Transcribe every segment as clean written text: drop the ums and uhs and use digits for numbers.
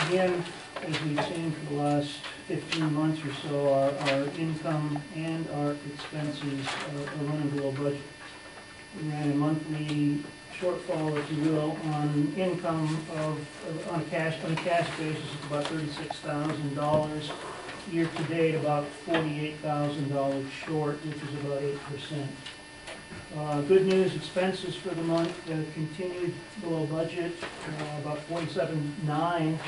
again, as we've seen for the last 15 months or so, our income and our expenses are running below budget. We ran a monthly shortfall, if you will, on income on a cash basis, it's about $36,000. Year to date, about $48,000 short, which is about 8%. Good news, expenses for the month continued below budget, about $47,900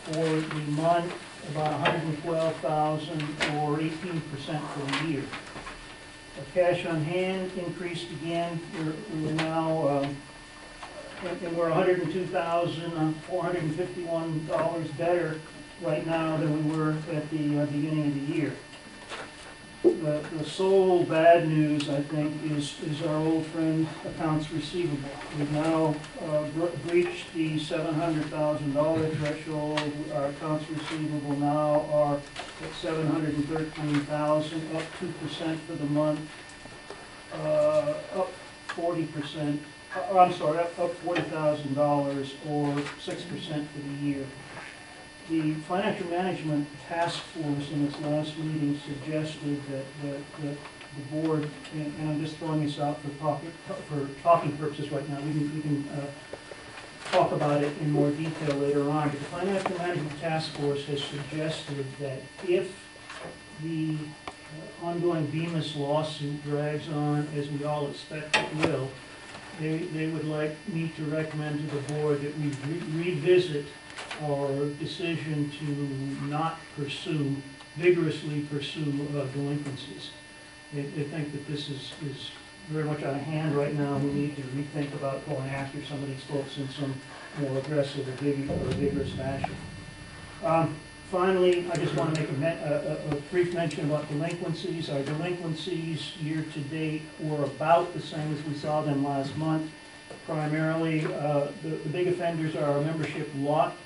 for the month, about $112,000 or 18% for the year. Cash on hand increased again. We're now, and we're $102,451 better right now than we were at the beginning of the year. The sole bad news, I think, is our old friend accounts receivable. We've now breached the $700,000 threshold. Our accounts receivable now are at $713,000, up 2% for the month, up 40%. I'm sorry, up $40,000 or 6% for the year. The Financial Management Task Force in its last meeting suggested that the board, and I'm just throwing this out for talking purposes right now, we can talk about it in more detail later on, but the Financial Management Task Force has suggested that if the ongoing Bemis lawsuit drags on, as we all expect it will, they would like me to recommend to the board that we revisit our decision to not vigorously pursue delinquencies. They think that this is very much out of hand right now. We need to rethink about going after some of these folks in some more aggressive or vigorous fashion. Finally, I just want to make a brief mention about delinquencies. Our delinquencies year to date were about the same as we saw them last month. Primarily, the big offenders are our membership lot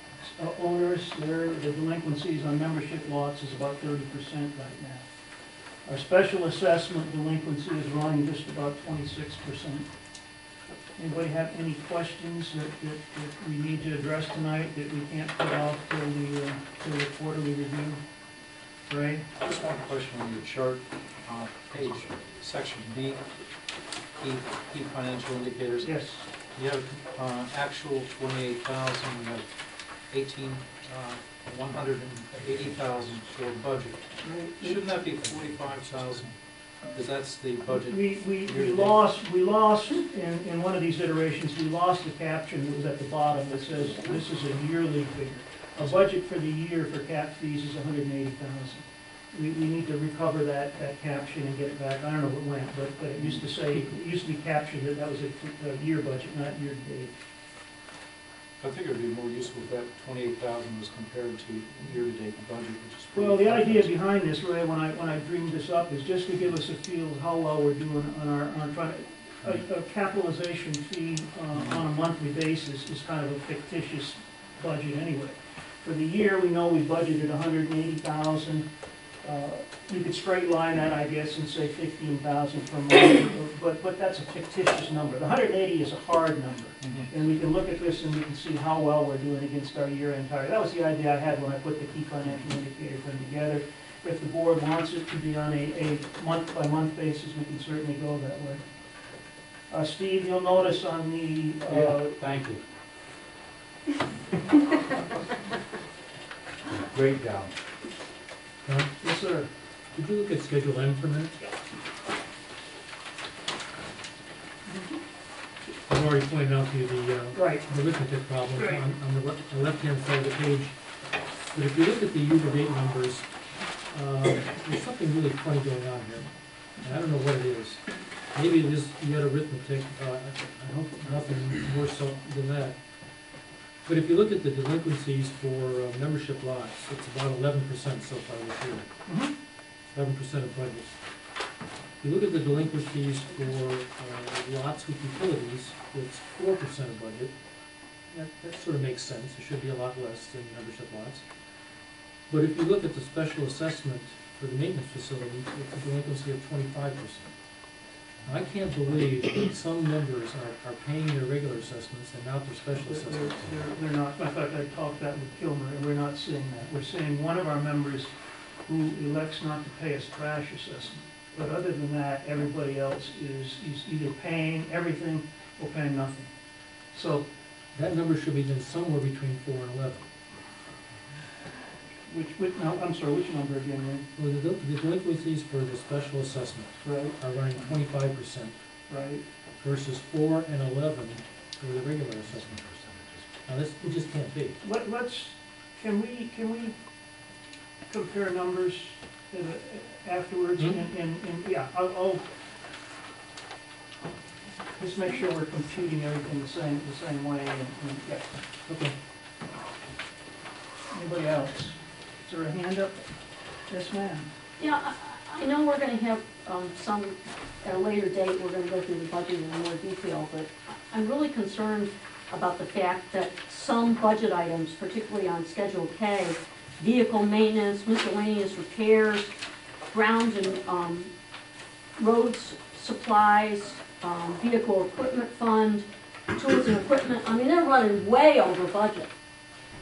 owners. The delinquencies on membership lots is about 30% right now. Our special assessment delinquency is running just about 26%. Anybody have any questions that we need to address tonight that we can't put off till the quarterly review? Ray? Just one question on your chart, page, section B, key financial indicators. Yes. You have actual 28,000, you have 180,000 for budget. Shouldn't that be 45,000? Because that's the budget. We lost in one of these iterations. We lost the caption that was at the bottom that says this is a yearly figure. Our budget for the year for cap fees is 180,000. We need to recover that caption and get it back. I don't know where it went, but it used to be captioned that was a year budget, not year to date. I think it would be more useful if that 28,000 was compared to year-to-date budget, which is well. The idea behind this, Ray, when I dreamed this up, is just to give us a feel of how well we're doing on our trying to, a capitalization fee on a monthly basis is kind of a fictitious budget anyway. For the year, we know we budgeted 180,000. You could straight line that, I guess, and say 15,000 per month, but that's a fictitious number. The 180 is a hard number, and we can look at this and we can see how well we're doing against our year-end target. That was the idea I had when I put the key financial indicator thing together. If the board wants it to be on a month-by-month basis, we can certainly go that way. Steve, you'll notice on the... thank you. Great job. Yes, sir. Could you look at Schedule M for a minute? I've already pointed out to you the arithmetic problem on the left-hand side of the page. But if you look at the year-to-date numbers, there's something really funny going on here. And I don't know what it is. Maybe it is yet arithmetic. I hope nothing more so than that. But if you look at the delinquencies for membership lots, it's about 11% so far this year. 11% of budget. If you look at the delinquencies for lots with utilities, it's 4% of budget. That sort of makes sense. It should be a lot less than membership lots. But if you look at the special assessment for the maintenance facility, it's a delinquency of 25%. I can't believe that some members are paying their regular assessments and not their special assessments. They're not, in fact, I talked that with Kilmer, and we're not seeing that. We're seeing one of our members who elects not to pay a trash assessment. But other than that, everybody else is either paying everything or paying nothing. So, That number should be then somewhere between 4 and 11. no, I'm sorry, which number again, Ray? Well, the delinquencies for the special assessment Right, are running 25% right. versus 4 and 11 for the regular assessment. Now, this, it just can't be. Can we compare numbers afterwards? Yeah, I'll just make sure we're computing everything the same way, yeah. Okay. Anybody else? Is there a hand up? Yes, ma'am. Yeah, I know we're gonna have some, at a later date, we're gonna go through the budget in more detail, but I'm really concerned about the fact that some budget items, particularly on Schedule K, vehicle maintenance, miscellaneous repairs, grounds and roads supplies, vehicle equipment fund, tools and equipment, I mean, they're running way over budget.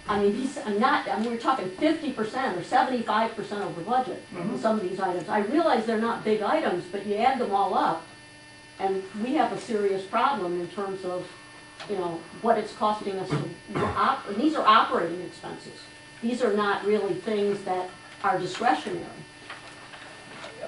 I mean, we're talking 50% or 75% over budget in some of these items. I realize they're not big items, but you add them all up, and we have a serious problem in terms of, what it's costing us to, and these are operating expenses. These are not really things that are discretionary.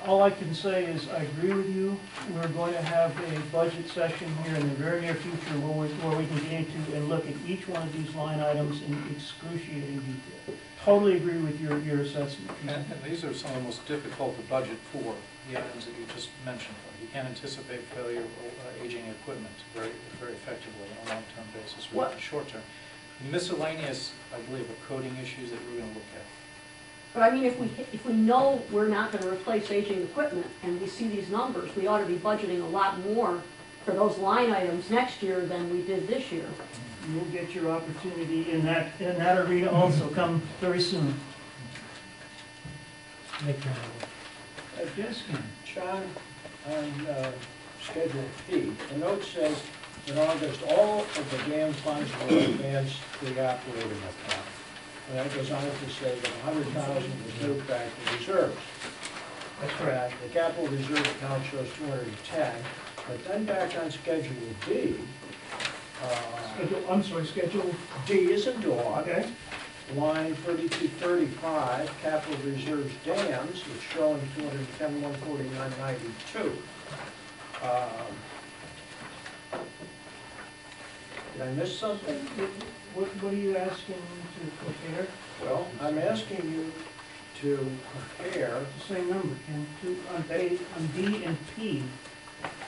All I can say is I agree with you. We're going to have a budget session here in the very near future where we can get into and look at each one of these line items in excruciating detail. Totally agree with your assessment. And these are some of the most difficult to budget for, the items that you just mentioned. You can't anticipate failure of aging equipment very effectively on a long-term basis or What? even short-term. Miscellaneous, I believe, are coding issues that we're going to look at. But I mean, if we know we're not gonna replace aging equipment and we see these numbers, we ought to be budgeting a lot more for those line items next year than we did this year. You'll get your opportunity in that arena also come very soon. Make that Jessica. John, on Schedule P, the note says in August, all of the dam funds were advanced to the operating account. And that goes on to say that 100,000 was moved back to reserves. That's correct. The capital reserve account shows 210, but then back on Schedule D, Schedule. D is a dog. Okay. Line 3235, capital reserves dams, it's showing 210, 149.92. Did I miss something? What are you asking to compare? Well, I'm asking you to compare. It's the same number, Ken. On D and P,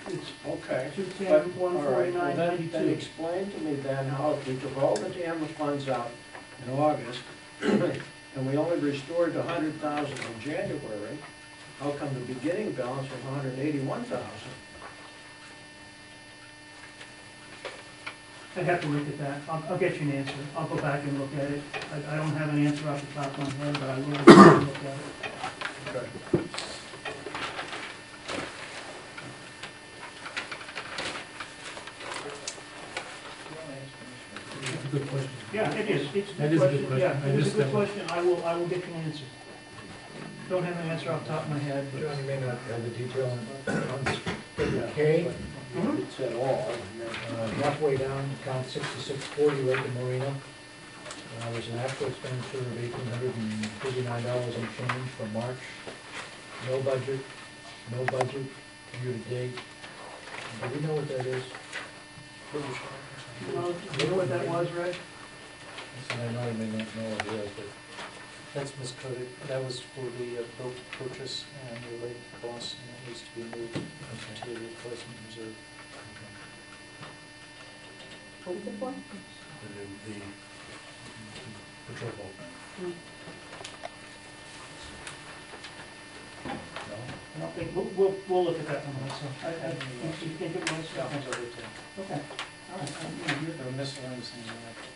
it's Okay. 210, All right, well, then 149.92. explain to me then how if we took all the dam funds out in August, and we only restored 100,000 in January, how come the beginning balance was 181,000? I'd have to look at that. I'll get you an answer. I'll go back and look at it. I don't have an answer off the top of my head, but I will go back and look at it. Okay. That's a good question. Yeah, it is. It's a That good is a good question. question. Yeah, I it is a missed good that one. question. I will get you an answer. Don't have an answer off the top of my head, but. John, you may not have the detail on Schedule K, Mhm. It's at all. halfway down, account 6640, Lake and Marina. There's an actual expenditure of $1,859 and change for March. No budget, year to date. Do we know what that is? You know what that was, Ray? I know you may not know what it is, but That's miscoded. That was for the boat purchase and related costs, and it needs to be moved to the replacement reserve. What was it for? the patrol boat. No? I don't think, we'll look at that one also. You think it was? That one's over there. Okay, all right. There were miscellaneous things in that.